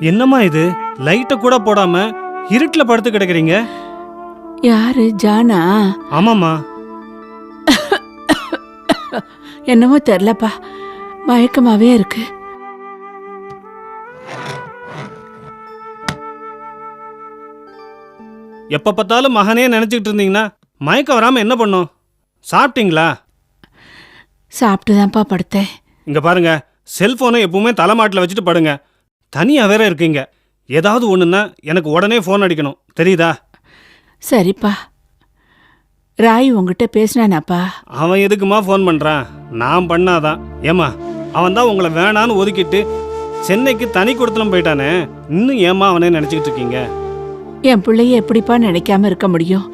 என்னம்மா இது, லைட்ட கூட போடாம இருட்டுல படுத்து கிடக்குறீங்க? யாரு, ஜானா? ஆமாம்மா. என்னமோ தெரியலப்பா, மயக்கமாவே இருக்கு. எப்ப பார்த்தாலும் மகனே நினைச்சுக்கிட்டு இருந்தீங்கன்னா மயக்கம் வராம என்ன பண்ணும்? சாப்பிட்டீங்களா? சாப்பிட்டுதான்ப்பா படுத்தேன். இங்க பாருங்க, செல்போனை எப்பவுமே தலைமாட்டில் வச்சுட்டு படுங்க. தனியா வேற இருக்கீங்க. ஏதாவது ஒண்ணுன்னா எனக்கு உடனே ஃபோன் அடிக்கணும், தெரியுதா? சரிப்பா. ராய் உங்ககிட்ட பேசினானாப்பா? அவன் எதுக்குமா ஃபோன் பண்றான்? நான் பண்ணாதான். ஏமா, அவன் தான் உங்களை வேணான்னு ஒதுக்கிட்டு சென்னைக்கு தனி கொடுத்தலும் போயிட்டானே, இன்னும் ஏமா அவனே நினைச்சுக்கிட்டு இருக்கீங்க? என் பிள்ளைய எப்படிப்பா நினைக்காம இருக்க முடியும்?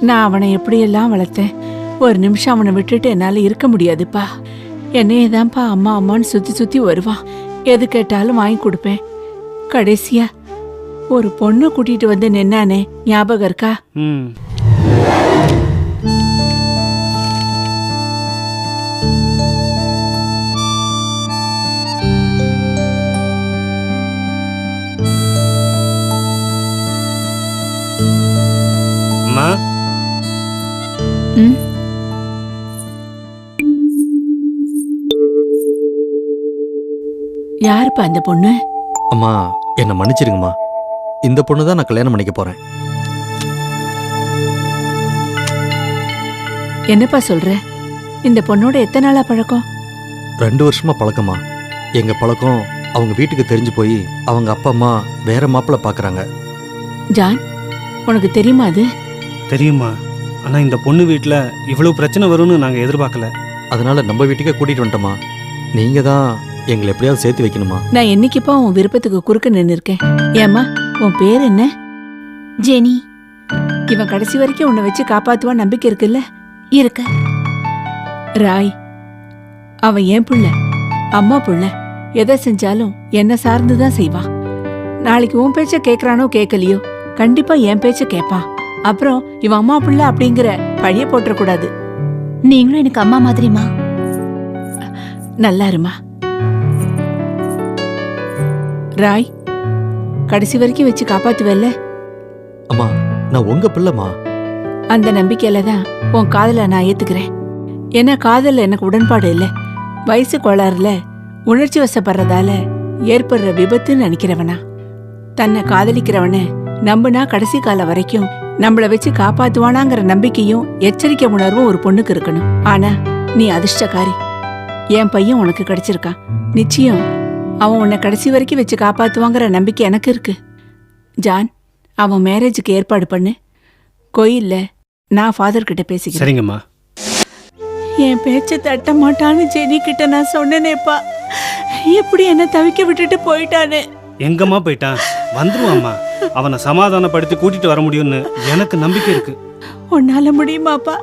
நான் அவனை எப்படியெல்லாம் வளர்த்தேன். ஒரு நிமிஷம் அவனை விட்டுட்டு என்னால இருக்க முடியாதுப்பா. என்னையதான்ப்பா அம்மா அம்மான்னு சுத்தி சுத்தி வருவான். எது கேட்டாலும் வாங்கி கொடுப்பேன். கடைசியா ஒரு பொண்ணை கூட்டிட்டு வந்து நின்னானே, ஞாபகம் இருக்கா? அம்மா. யாருப்பா அந்த பொண்ணு? அம்மா, என்னை மன்னிச்சிருங்கம்மா. இந்த பொண்ணு தான் நான் கல்யாணம் பண்ணிக்க போறேன். என்னப்பா சொல்ற? இந்த பொண்ணோட எத்தனை நாளா பழக்கம்? 2 வருஷமா பழக்கமா. எங்க பழக்கம் அவங்க வீட்டுக்கு தெரிஞ்சு போய் அவங்க அப்பா அம்மா வேற மாப்பிள்ளை பாக்குறாங்க. ஜான், உனக்கு தெரியுமா அது? தெரியுமா, ஆனா இந்த பொண்ணு வீட்டுல இவ்வளவு பிரச்சனை வரும்னு நாங்க எதிர்பார்க்கல. அதனால நம்ம வீட்டுக்கே கூட்டிட்டு வந்துட்டோமா. நீங்க தான் எங்களை எப்படியாவது சேர்த்து வைக்கணுமா. நான் என்னைக்குப்பா உன் விருப்பத்துக்கு குறுக்க நின்று இருக்கேன்? ஏம்மா, உன் பேர் என்ன? ஜெனி. இவன் கடைசி வரைக்கும் உன்னை வச்சு காப்பாத்துவா நம்பிக்கை இருக்குல்ல? இருக்கு. ராய், அவன் என் புள்ள, அம்மா புள்ள. எதை செஞ்சாலும் என்ன சார்ந்துதான் செய்வான். நாளைக்கு உன் பேச்ச கேக்குறானோ கேட்கலையோ, கண்டிப்பா என் பேச்ச கேட்பான். அப்புறம் இவன் அம்மா புள்ள அப்படிங்கிற பழிய போட்டுற கூடாது. நீங்களும் எனக்கு அம்மா மாதிரிமா. நல்லா இருமா. ராய், கடைசி வரைக்கும் வச்சு காப்பாத்துவல்ல? அம்மா, நான் உங்க பிள்ளைமா. அந்த நம்பிக்கையில தான் உன் காதல நான் ஏத்துக்கிறேன். ஏன்னா காதல்ல எனக்கு உடன்பாடு இல்லை. வயசு கோளாறுல உணர்ச்சி வசப்படுறதால ஏற்படுற விபத்துன்னு நினைக்கிறவனா? தன்னை காதலிக்கிறவன நம்புனா கடைசி காலம் வரைக்கும் நம்மள வச்சு காப்பாத்துவானாங்கிற நம்பிக்கையும் எச்சரிக்கை உணர்வும் ஒரு பொண்ணுக்கு இருக்கணும். ஆனா நீ அதிர்ஷ்டக்காரி. என் பையன் உனக்கு கிடைச்சிருக்கான். நிச்சயம் அவன் உன்னை கடைசி வரைக்கும் வச்சு காப்பாத்துவாங்கிற நம்பிக்கை எனக்கு இருக்கு. ஜான், அவன் மேரேஜுக்கு ஏற்பாடு பண்ணு. கோயில்ல நான் ஃபாதர் கிட்ட பேசிக்கிறேன். சரிங்கம்மா. என் பேச்ச தட்ட மாட்டான்னு ஜெனி கிட்ட நான் சொன்னேனேப்பா. எப்படி என்ன தவிக்க விட்டுட்டு போயிட்டானே. எங்கம்மா போயிட்டான்? வந்துருவாம்மா. அவனை சமாதானப்படுத்தி கூட்டிட்டு வர முடியும்னு எனக்கு நம்பிக்கை இருக்கு. உன்னால முடியுமாப்பா?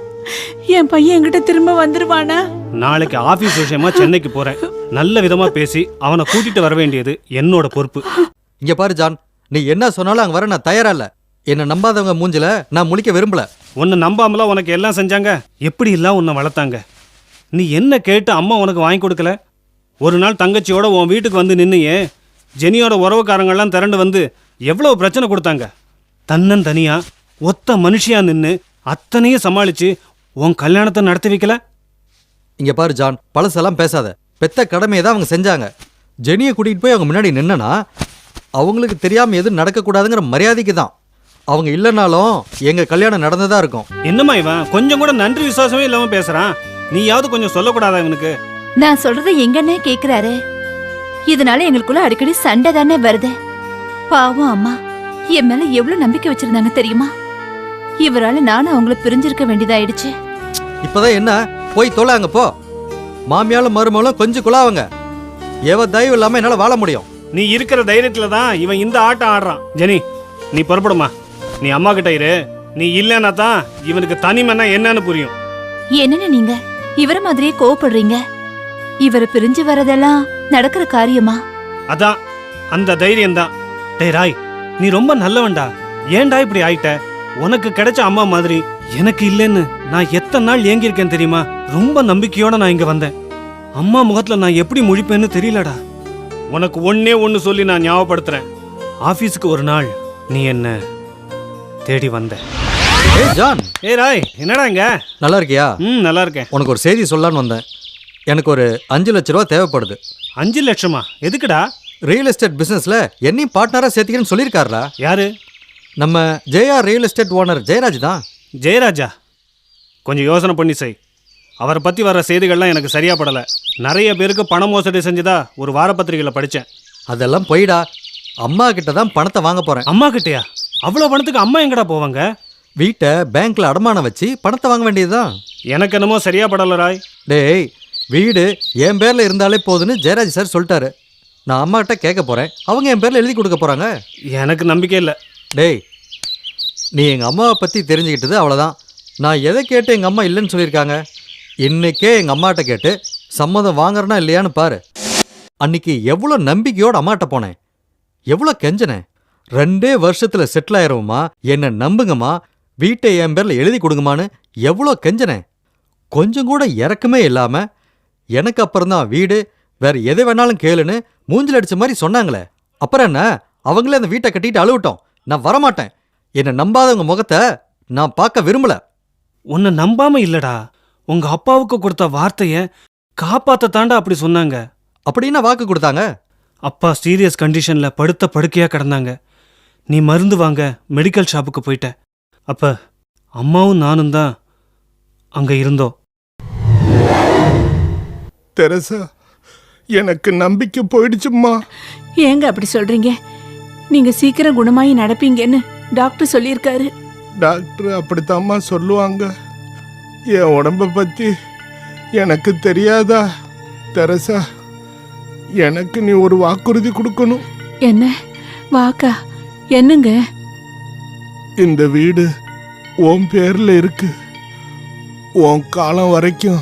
என் பையன் என்கிட்ட திரும்ப வந்துருவானா? நாளைக்கு ஆபீஸ் விஷயமா சென்னைக்கு போறேன். நல்ல விதமா பேசி அவனை கூட்டிட்டு வர வேண்டியது என்னோட பொறுப்பு. இங்க பாரு ஜான், நீ என்ன சொன்னாலும் அங்க வர நான் தயாரா இல்ல. என்ன நம்பாதவங்க மூஞ்சில நான் முழிக்க விரும்பல. உன்னை நம்பாமலா உனக்கு எல்லாம் செஞ்சாங்க? எப்படி எல்லாம் உன்னை வளர்த்தாங்க? நீ என்ன கேட்டு அம்மா உனக்கு வாங்கி கொடுக்கல? ஒரு நாள் தங்கச்சியோட உன் வீட்டுக்கு வந்து நின்னையே, ஜெனியோட உறவுக்காரங்கெல்லாம் திரண்டு வந்து எவ்வளவு பிரச்சனை கொடுத்தாங்க. தன்னன் தனியா ஒத்த மனுஷியா நின்று அத்தனையும் சமாளிச்சு உன் கல்யாணத்தை நடத்தி வைக்கல? இங்க பாரு ஜான், பழசெல்லாம் பேசாத. பெத்த கடமையை தான் அவங்க செஞ்சாங்க. ஜெனியை கூட்டிகிட்டு போய் அவங்க முன்னாடி நின்னா அவங்களுக்கு தெரியாம எதுவும் நடக்கக்கூடாதுங்கிற மரியாதைக்கு தான். அவங்க இல்லைனாலும் எங்க கல்யாணம் நடந்ததா இருக்கும். என்னம்மா இவன் கொஞ்சம் கூட நன்றி விசுவாசமே இல்லாம பேசுறான்? நீயாவது கொஞ்சம் சொல்லக்கூடாதா இவனுக்கு? நான் சொல்றதை எங்கன்னே கேக்குறாரு. இதனால எங்களுக்குள்ள அடிக்கடி சண்டை தானே வருது. பாவம் அம்மா என் மேல எவ்வளவு நம்பிக்கை வச்சிருந்தாங்க தெரியுமா? இவரால நானும் அவங்கள பிரிஞ்சிருக்க வேண்டியதாயிடுச்சு. இப்பதான் என்ன, போய் தொலைங்க போ. மாமியாலும் மருமகளும் கொஞ்சம் குழாவங்க. ஏவ தயவு இல்லாம என்னால வாழ முடியும். நீ இருக்கிற தைரியத்துல தான் இவன் இந்த ஆட்டம் ஆடுறான். ஜெனி, நீ புறப்படுமா. நீ அம்மா கிட்ட இரு. நீ இல்லைன்னா தான் இவனுக்கு தனிமைன்னா என்னன்னு புரியும். என்னன்னு நீங்க இவர மாதிரியே கோவப்படுறீங்க? இவரை பிரிஞ்சு வரதெல்லாம் நடக்கிற காரியமா? அதான் அந்த தைரியம் தான். டேய் ராய், நீ ரொம்ப நல்லவன்டா. ஏன்டா இப்படி ஆயிட்ட? உனக்கு கிடைச்ச அம்மா மாதிரி எனக்கு இல்லைன்னு நான் எத்தனை நாள் ஏங்கியிருக்கேன் தெரியுமா? ரொம்ப நம்பிக்கையோட நான் இங்க வந்தேன். அம்மா முகத்துல நான் எப்படி முழிப்பேன்னு தெரியலடா. உனக்கு ஒன்னே ஒன்னு சொல்லி நான் ஞாபகப்படுத்துறேன். ஆஃபீஸுக்கு ஒரு நாள் நீ என்ன தேடி வந்த. ஏய் ஜான், ஏ ராய், என்னடா இங்க? நல்லா இருக்கியா? நல்லா இருக்கேன். உனக்கு ஒரு செய்தி சொல்லலான்னு வந்தேன். எனக்கு ஒரு 5 லட்ச ரூபா தேவைப்படுது. 5 லட்சமா? எதுக்குடா? ரியல் எஸ்டேட் பிஸ்னஸில் என்னையும் பார்ட்னராக சேர்த்துக்கிறேன்னு சொல்லியிருக்காருடா. யாரு? நம்ம Jaya real estate owner Jayaraj தான். ஜெயராஜா? கொஞ்சம் யோசனை பண்ணி செய். அவரை பற்றி வர செய்திகள்லாம் எனக்கு சரியா படலை. நிறைய பேருக்கு பண மோசடி செஞ்சதா ஒரு வாரப்பத்திரிகையில் படித்தேன். அதெல்லாம் போயிடா. அம்மா கிட்ட தான் பணத்தை வாங்க போகிறேன். அம்மா கிட்டயா? அவ்வளோ பணத்துக்கு அம்மா எங்கடா போவாங்க? வீட்டை பேங்க்ல அடமானம் வச்சு பணத்தை வாங்க வேண்டியதுதான். எனக்கு என்னமோ சரியா படல ராய். டேய், வீடு என் பேர்ல இருந்தாலே போதுன்னு ஜெயராஜ் சார் சொல்லிட்டாரு. நான் அம்மா கிட்ட கேட்க போறேன், அவங்க என் பேர்ல எழுதி கொடுக்க போறாங்க. எனக்கு நம்பிக்கை இல்லை. டேய், நீ எங்க அம்மாவை பத்தி தெரிஞ்சுக்கிட்டது அவ்வளோதான். நான் எதை கேட்டு எங்க அம்மா இல்லைன்னு சொல்லியிருக்காங்க. இன்னைக்கே எங்க அம்மாட்ட கேட்டு சம்மதம் வாங்குறனா இல்லையான்னு பாரு. அன்னைக்கு எவ்வளோ நம்பிக்கையோட அம்மாட்ட போனேன், எவ்வளோ கெஞ்சனேன். 2 வருஷத்துல செட்டில் ஆயிரவுமா, என்ன நம்புங்கம்மா, வீட்டை என் பேர்ல எழுதி கொடுங்கம்மான்னு எவ்வளோ கெஞ்சனேன். கொஞ்சம் கூட இறக்கமே இல்லாம எனக்கு அப்புறம்தான் வீடு, வேற எதை வேணாலும் கேளுன்னு மூஞ்சில் அடிச்ச மாதிரி சொன்னாங்களே. அப்புறம் என்ன, அவங்களே அந்த வீட்டை கட்டிட்டு அழுவிட்டோம். நான் வரமாட்டேன். என்னை நம்பாதவங்க முகத்தை நான் பார்க்க விரும்பல. உன்னை நம்பாம இல்லடா, உங்க அப்பாவுக்கு கொடுத்த வார்த்தைய காப்பாத்த தாண்டா அப்படி சொன்னாங்க. அப்படின்னா வாக்கு கொடுத்தாங்க. அப்பா சீரியஸ் கண்டிஷன்ல படுத்த படுக்கையா கிடந்தாங்க. நீ மருந்து வாங்க மெடிக்கல் ஷாப்புக்கு போயிட்ட. அப்ப அம்மாவும் நானும் தான் அங்க இருந்தோம். தெரசா, எனக்கு நம்பிக்கை போயிடுச்சும்மா. ஏங்க அப்படி சொல்றீங்க? நீங்க சீக்கிரம் குணமாயி நடப்பீங்கன்னு டாக்டர் சொல்லியிருக்காரு. டாக்டர் அப்படித்தாம்மா சொல்லுவாங்க. என் உடம்ப பத்தி எனக்கு தெரியாதா? தெரசா, எனக்கு நீ ஒரு வாக்குறுதி கொடுக்கணும். என்ன வாக்கா? என்னங்க? இந்த வீடு உன் பேர்ல இருக்கு. உன் காலம் வரைக்கும்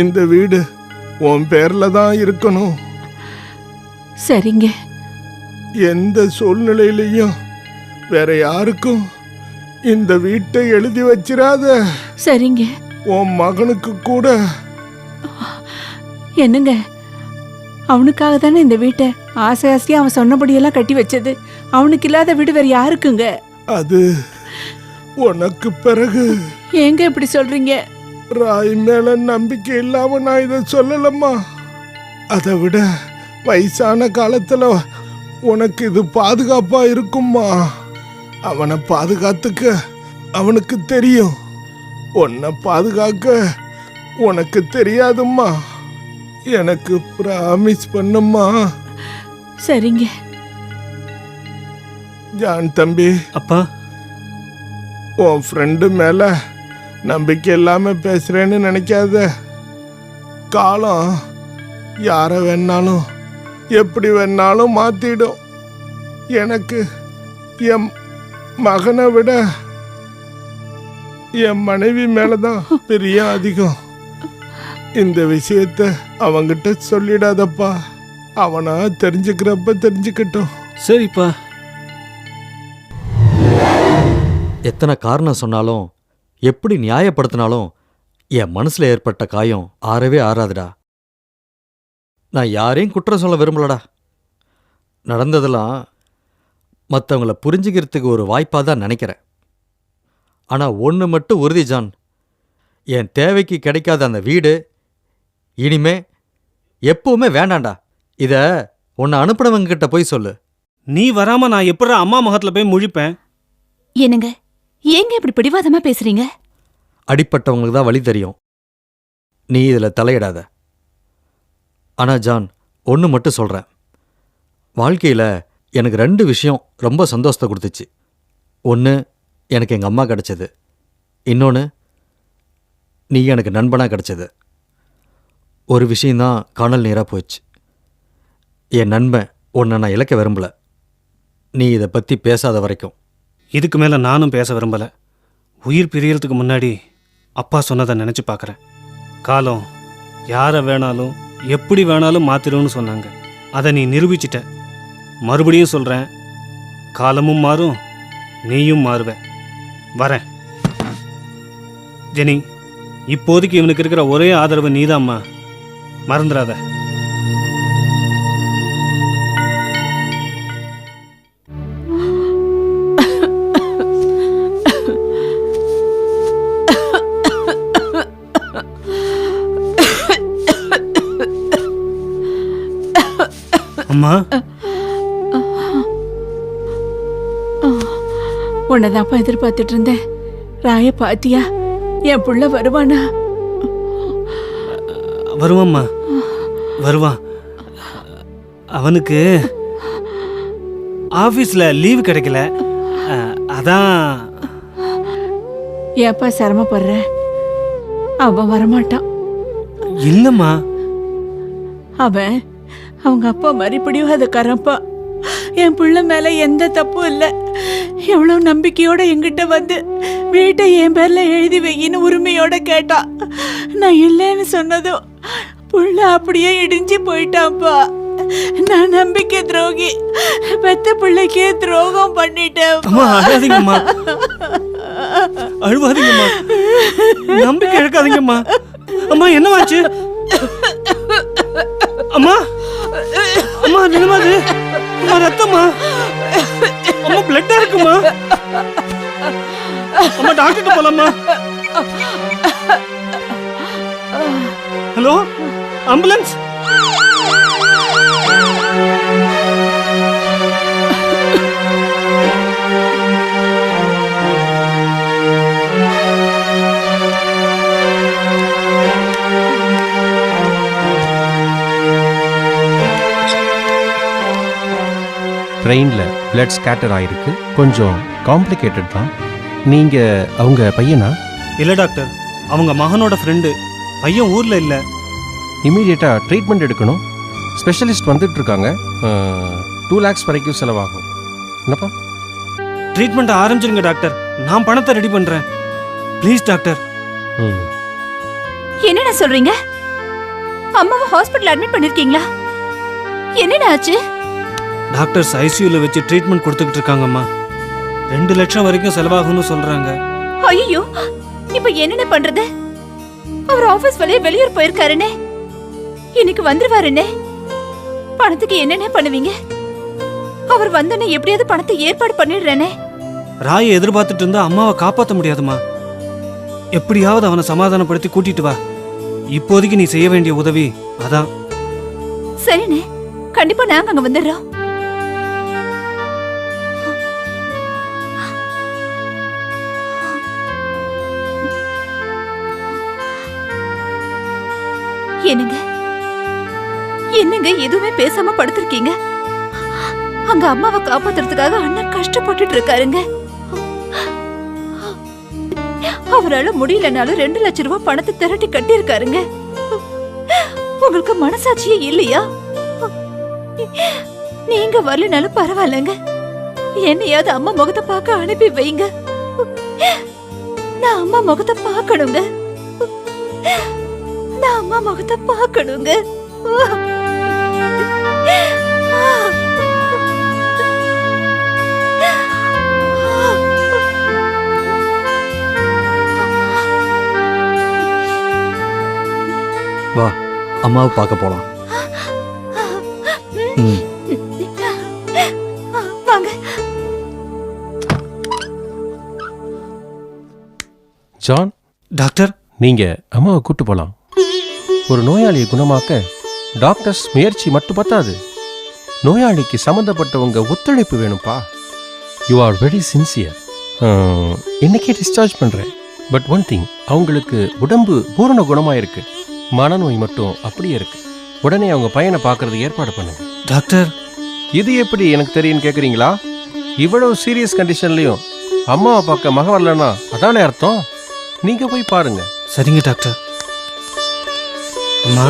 இந்த வீடு உன் பேர்ல தான் இருக்கணும். சரிங்க. எந்த சூழ்நிலையிலையும் வேற யாருக்கும் இந்த வீட்டை எழுதி வச்சிராத. சரிங்க. உன் மகனுக்கு கூட. என்னங்க, அவனுக்காக தானே இந்த வீட்டை ஆசை ஆசையா அவன் சொன்னபடியெல்லாம் கட்டி வச்சது. அவனுக்கு இல்லாத வீடு வேற யாருக்குங்க? அது உனக்கு பிறகு. ஏங்க இப்படி சொல்றீங்க? ராய் மேல நம்பிக்கை இல்லாம நான் இதை சொல்லலம்மா. அதை விட வயசான காலத்துல உனக்கு இது பாதுகாப்பா இருக்கும்மா. அவனை பாதுகாத்துக்க அவனுக்கு தெரியும், உன்னை பாதுகாக்க உனக்கு தெரியாதும்மா. எனக்கு பிராமிஸ் பண்ணும்மா. சரிங்க. ஜான் தம்பி, அப்பா, உன் ஃப்ரெண்டு மேல நம்பிக்கை இல்லாம பேசுறேன்னு நினைக்காத. காலம் யாரை வேணாலும் எப்படி வேணாலும் மாத்திடும். எனக்கு என் மகனை விட என் மனைவி மேலதான் பிரியம் அதிகம். இந்த விஷயத்த அவங்கிட்ட சொல்லிடாதப்பா. அவனா தெரிஞ்சுக்கிறப்ப தெரிஞ்சுக்கட்டும். சரிப்பா. எத்தனை காரணம் சொன்னாலும் எப்படி நியாயப்படுத்தினாலும் என் மனசுல ஏற்பட்ட காயம் ஆறவே ஆறாதுடா. நான் யாரையும் குற்றம் சொல்ல விரும்பலடா. நடந்ததெல்லாம் மற்றவங்கள புரிஞ்சுக்கிறதுக்கு ஒரு வாய்ப்பாக தான் நினைக்கிறேன். ஆனால் ஒன்று மட்டும் உறுதி ஜான், என் தேவைக்கு கிடைக்காத அந்த வீடு இனிமே எப்பவுமே வேண்டாண்டா. இதை உன்னை அனுப்பினவங்கிட்ட போய் சொல்லு. நீ வராம நான் எப்படா அம்மா முகத்துல போய் முழிப்பேன்? என்னங்க, ஏங்க இப்படி பிடிவாதமா பேசுறீங்க? அடிப்பட்டவங்களுக்கு தான் வழி தெரியும். நீ இதில் தலையிடாத. ஆனால் ஜான், ஒன்று மட்டும் சொல்கிறேன். வாழ்க்கையில் எனக்கு 2 விஷயம் ரொம்ப சந்தோஷத்தை கொடுத்துச்சு. ஒன்று எனக்கு எங்கள் அம்மா கிடச்சது, இன்னொன்று நீ எனக்கு நண்பனாக கிடச்சது. ஒரு விஷயந்தான் காணல் நீராக போயிடுச்சு. என் நண்பன் உன்னை நான் இழக்க விரும்பலை. நீ இதை பற்றி பேசாத வரைக்கும். இதுக்கு மேல நானும் பேச விரும்பல. உயிர் பிரியறதுக்கு முன்னாடி அப்பா சொன்னதை நினைச்சு பார்க்கறேன். காலம் யாரை வேணாலும் எப்படி வேணாலும் மாத்திரும்னு சொன்னாங்க. அதை நீ நிரூபிச்சிட்ட. மறுபடியும் சொல்றேன், காலமும் மாறும், நீயும் மாறுவ. வரேன். ஜெனி, இப்போதைக்கு இவனுக்கு இருக்கிற ஒரே ஆதரவு நீதாம்மா, மறந்துடாத. உன்னதாப்பா எதிர்பார்த்துட்டு இருந்தேன். ராய பாத்தியா? என் புள்ள வருவானா? வருவாம்மா, வருவான். அவனுக்கு ஆஃபீஸில் லீவு கிடைக்கல, அதான். ஏப்பா சிரமப்படுற? அவன் வரமாட்டான். இல்லைம்மா. அவன் அவங்க அப்பா மறுபடியும் அதை கரப்பா. என் பிள்ளை மேல எந்த தப்பும் இல்லை. எவ்வளவு நம்பிக்கையோட என்கிட்ட வந்து வீட்டை என் பேர்ல எழுதி வையின்னு உரிமையோட கேட்டா. நான் இல்லைன்னு சொன்னதும் புள்ள அப்படியே இடிஞ்சு போயிட்டான்ப்பா. நான் நம்பிக்கை துரோகி, பெத்த பிள்ளைக்கே துரோகம் பண்ணிட்டேன். அம்மா அழாதீங்கம்மா, அழுவாதீங்கம்மா, நம்பிக்கை இழக்காதீங்கம்மா. அம்மா என்னவாச்சு? அம்மா, அம்மா நிலமாது, அம்மா ரத்தம்மா, அம்மா பிளட்டா இருக்குமா? அம்மா டாக்டர் போலாமா? Hello, ambulance. பிரெயினில் பிளட் ஸ்கேட்டர் ஆயிருக்கு. கொஞ்சம் காம்ப்ளிகேட்டட் தான். நீங்கள் அவங்க பையனா? இல்லை டாக்டர், அவங்க மகனோட ஃப்ரெண்டு. பையன் ஊரில் இல்லை. இமீடியட்டாக ட்ரீட்மெண்ட் எடுக்கணும். ஸ்பெஷலிஸ்ட் வந்துட்டு இருக்காங்க. 2 lakhs வரைக்கும் செலவாகும். என்னப்பா? ட்ரீட்மெண்ட் ஆரம்பிச்சிருங்க டாக்டர், நான் பணத்தை ரெடி பண்ணுறேன். Please doctor. என்னென்ன சொல்றீங்க? அம்மாவை ஹாஸ்பிட்டல் அட்மிட் பண்ணிருக்கீங்களா? என்னென்ன ஆச்சு? டாக்டர்ஸ் ஐசியூவில் வச்சு ட்ரீட்மெண்ட் கொடுத்துக்கிட்டு இருக்காங்கம்மா. 2 லட்சம் வரைக்கும் செலவாகும்னு சொல்கிறாங்க. ஐயோ, இப்ப என்னென்ன பண்றது? அவர் ஆபீஸ் வழியே வெளியூர் போயிருக்காருனே, இன்னைக்கு வந்துருவாருனே. பணத்துக்கு என்னென்ன பண்ணுவீங்க? அவர் வந்தோடனே எப்படியாவது பணத்தை ஏற்பாடு பண்ணிடுறேனே. ராயை எதிர்பார்த்துட்டு இருந்தா அம்மாவை காப்பாற்ற முடியாதுமா. எப்படியாவது அவனை சமாதானப்படுத்தி கூட்டிட்டு வா. இப்போதைக்கு நீ செய்ய வேண்டிய உதவி அதான். சரிண்ணே, கண்டிப்பா நாங்க அங்க வந்துடுறோம். என்னங்க என்னங்க எதுவுமே பேசாம படுத்திருக்கீங்க? அங்க அம்மாவை காப்பாத்துறதுக்காக அண்ணன் கஷ்டப்பட்டுட்டு இருக்காருங்க. அவரால முடியலனாலும் 2 லட்சம் ரூபாய் பணத்தை திரட்டி கட்டி இருக்காருங்க. உங்களுக்கு மனசாட்சியே இல்லையா? நீங்க வரலனாலும் பரவாயில்லங்க, என்னையாவது அம்மா முகத்தை பார்க்க அனுப்பி வைங்க. நான் அம்மா முகத்தை பார்க்கணுங்க. நான் அம்மா முகத்தை பார்க்கணுங்க. வா, அம்மாவை பார்க்க போலாம். வாங்க. ஜான், டாக்டர், நீங்க அம்மாவை கூட்டு போலாம். ஒரு நோயாளியை குணமாக்க டாக்டர்ஸ் முயற்சி மட்டும் பத்தாது, நோயாளிக்கு சம்பந்தப்பட்டவங்க ஒத்துழைப்பு வேணும்ப்பா. You are very sincere. இன்னைக்கே டிஸ்சார்ஜ் பண்றேன். பட் ஒன் திங், அவங்களுக்கு உடம்பு பூரண குணமாயிருக்கு, மனநோய் மட்டும் அப்படியே இருக்கு. உடனே அவங்க பையனை பார்க்கறது ஏற்பாடு பண்ணுங்க. டாக்டர், இது எப்படி எனக்கு தெரியும்னு கேட்குறீங்களா? இவ்வளவு சீரியஸ் கண்டிஷன்லையும் அம்மாவை பார்க்க மக வரலன்னா அதானே அர்த்தம். நீங்க போய் பாருங்க. சரிங்க டாக்டர். அம்மா,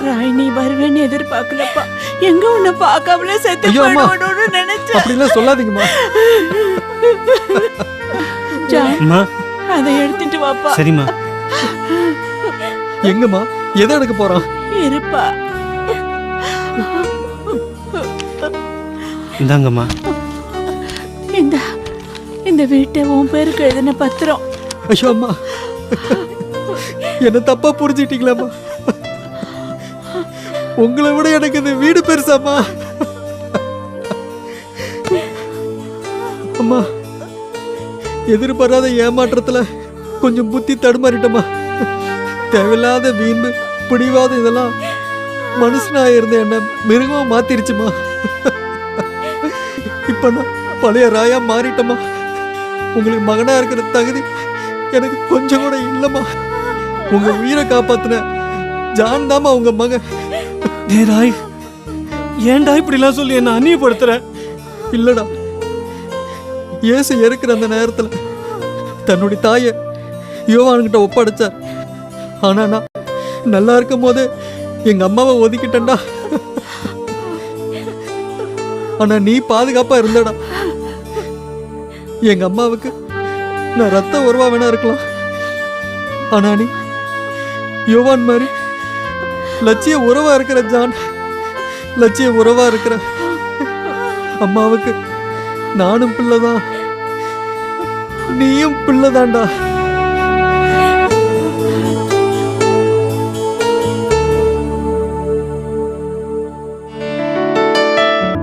ராய், நீ வருவேன்னு எதிர்பார்க்கலப்பா. எங்க உன்னை பார்க்காமலே செத்து ஐயோ, அம்மா. போயிடுவோன்னு நினைச்சேன். அப்படிலாம் சொல்லாதீங்கம்மா. ஜான், அம்மா, அதை எடுத்துட்டு வாப்பா. சரிம்மா. எங்கம்மா? எதை எடுக்க போறான்? இருப்பா. இந்தாங்கம்மா. இந்த வீட்டை உன் பேருக்கு எழுதின பத்திரம். ஐயோ அம்மா, என்ன தப்பா புரிஞ்சுட்டீங்களாம்மா? உங்களை விட எனக்கு இந்த வீடு பெருசாம்மா. அம்மா, எதிர்பாராத ஏமாற்றத்துல கொஞ்சம் புத்தி தடுமாறிட்டம்மா. தேவையில்லாத வீம்பு பிடிவாத இதெல்லாம் மனுஷனா இருந்த என்ன மிருகமா மாத்திருச்சுமா. இப்ப நான் பழைய ராயா மாறிட்டமா. உங்களுக்கு மகனா இருக்கிற தகுதி எனக்கு கொஞ்சம் கூட இல்லம்மா. உங்க உயிரை காப்பாத்துன ஜான் தாமா உங்க மகன். டேய் ராய், ஏன்டா இப்படிலாம் சொல்லி என்ன அந்நியப்படுத்துற? இல்லடா, இயேசு இருக்கிற அந்த நேரத்துல தன்னுடைய தாயை யோவான்கிட்ட ஒப்படைச்சார். ஆனா நான் நல்லா இருக்கும் போது எங்க அம்மாவை ஒதுக்கிட்டேன்டா. ஆனா நீ பாதுகாப்பா இருந்தடா. எங்க அம்மாவுக்கு நான் ரத்த உறவா வேணா இருக்கலாம், ஆனா நீ யோவான் மாதிரி லட்சிய உறவா இருக்கிற ஜான். லட்சிய உறவா இருக்கிற அம்மாவுக்கு நானும் பிள்ளைதான், நீயும் பிள்ளைதான்டா.